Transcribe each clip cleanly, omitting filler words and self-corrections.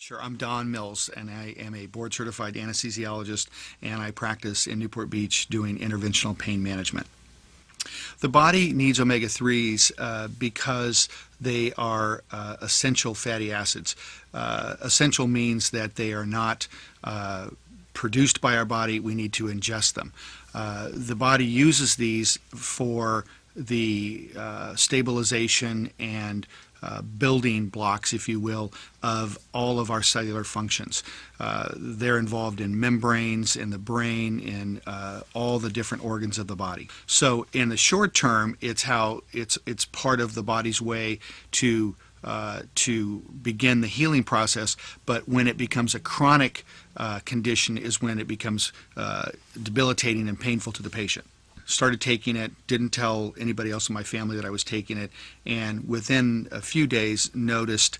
Sure, I'm Don Mills, and I am a board certified anesthesiologist, and I practice in Newport Beach doing interventional pain management. The body needs omega 3s because they are essential fatty acids. Essential means that they are not produced by our body, we need to ingest them. The body uses these for the stabilization and building blocks, if you will, of all of our cellular functions. They're involved in membranes, in the brain, in all the different organs of the body. So in the short term, it's part of the body's way to begin the healing process, but when it becomes a chronic condition is when it becomes debilitating and painful to the patient. Started taking it, didn't tell anybody else in my family that I was taking it, and within a few days noticed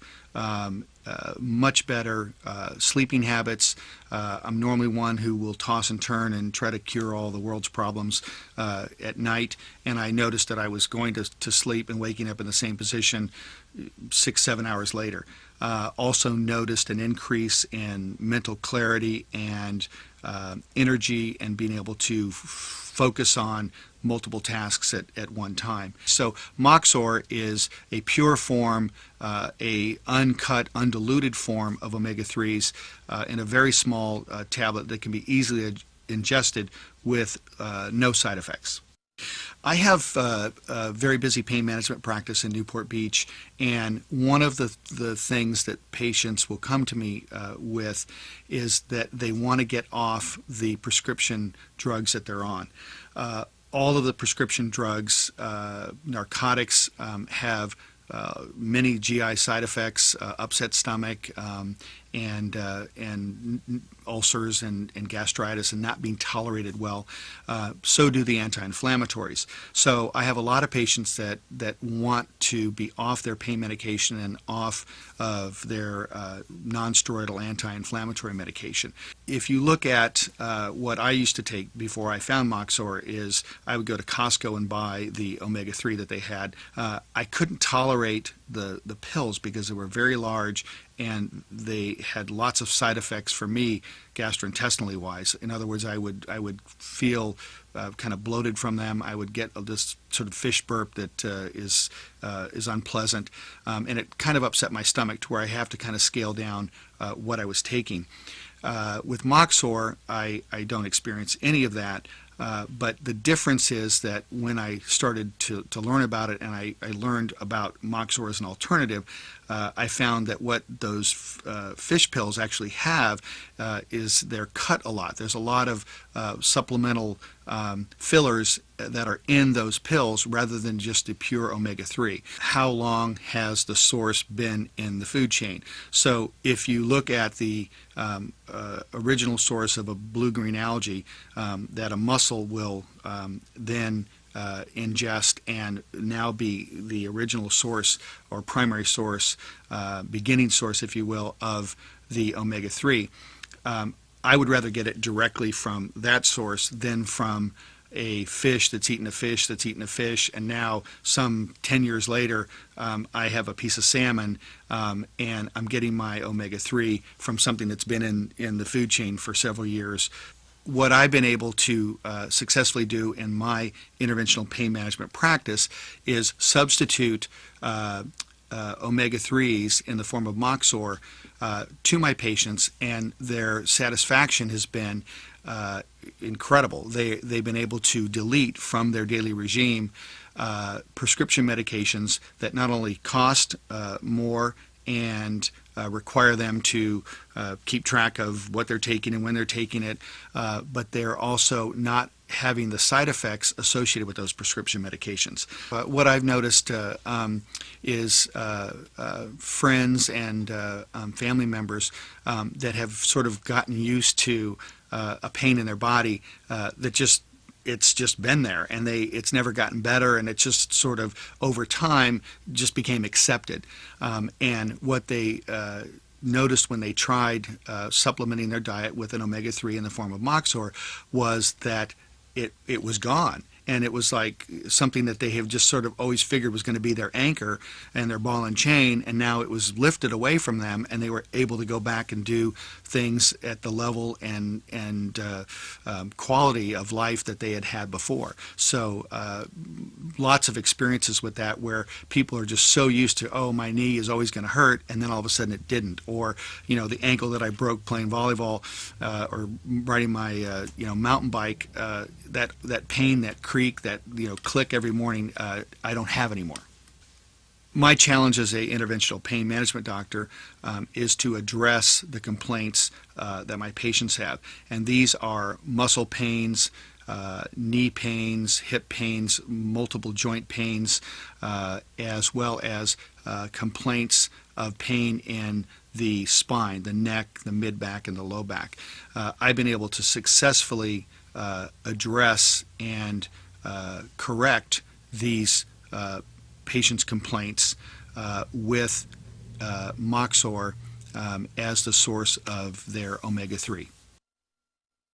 much better sleeping habits. I'm normally one who will toss and turn and try to cure all the world's problems at night, and I noticed that I was going to sleep and waking up in the same position 6-7 hours later. Also noticed an increase in mental clarity and energy and being able to focus on multiple tasks at one time. So MOXXOR is a pure form, a uncut, undiluted form of omega-3s in a very small tablet that can be easily ingested with no side effects. I have a very busy pain management practice in Newport Beach, and one of the things that patients will come to me with is that they want to get off the prescription drugs that they're on. All of the prescription drugs, narcotics, have many GI side effects, upset stomach, and ulcers and gastritis, and not being tolerated well. So do the anti-inflammatories. So I have a lot of patients that want to be off their pain medication and off of their non-steroidal anti-inflammatory medication. If you look at what I used to take before I found MOXXOR, is I would go to Costco and buy the omega-3 that they had. I couldn't tolerate the pills because they were very large and they had lots of side effects for me gastrointestinally wise. In other words, I would feel kind of bloated from them. I would get this sort of fish burp that is unpleasant, and it kind of upset my stomach to where I have to kind of scale down what I was taking. With MOXXOR, I don't experience any of that. But the difference is that when I started to learn about it and I learned about MOXXOR as an alternative, I found that what those fish pills actually have is they're cut a lot. There's a lot of supplemental fillers that are in those pills rather than just the pure omega-3. How long has the source been in the food chain? So if you look at the original source of a blue-green algae that a mussel will then ingest and now be the original source or primary source, beginning source, if you will, of the omega-3. I would rather get it directly from that source than from a fish that's eaten a fish that's eaten a fish, and now some 10 years later I have a piece of salmon and I'm getting my omega-3 from something that's been in the food chain for several years. What I've been able to successfully do in my interventional pain management practice is substitute omega-3s in the form of MOXXOR to my patients, and their satisfaction has been incredible. They've been able to delete from their daily regime prescription medications that not only cost more and require them to keep track of what they're taking and when they're taking it, but they're also not having the side effects associated with those prescription medications. What I've noticed is friends and family members that have sort of gotten used to a pain in their body that it's just been there, and it's never gotten better, and it just sort of over time just became accepted. And what they noticed when they tried supplementing their diet with an omega-3 in the form of MOXXOR was that it was gone. and it was like something that they have just sort of always figured was going to be their anchor and their ball and chain, and now it was lifted away from them, and they were able to go back and do things at the level and quality of life that they had had before. So lots of experiences with that, where people are just so used to, oh, my knee is always going to hurt, and then all of a sudden it didn't. Or, the ankle that I broke playing volleyball or riding my mountain bike, that pain, that creak, that click every morning, I don't have anymore. My challenge as a interventional pain management doctor is to address the complaints that my patients have, and these are muscle pains, knee pains, hip pains, multiple joint pains, as well as complaints of pain in the spine, the neck, the mid-back, and the low back. I've been able to successfully address and correct these patients' complaints with MOXXOR as the source of their omega-3.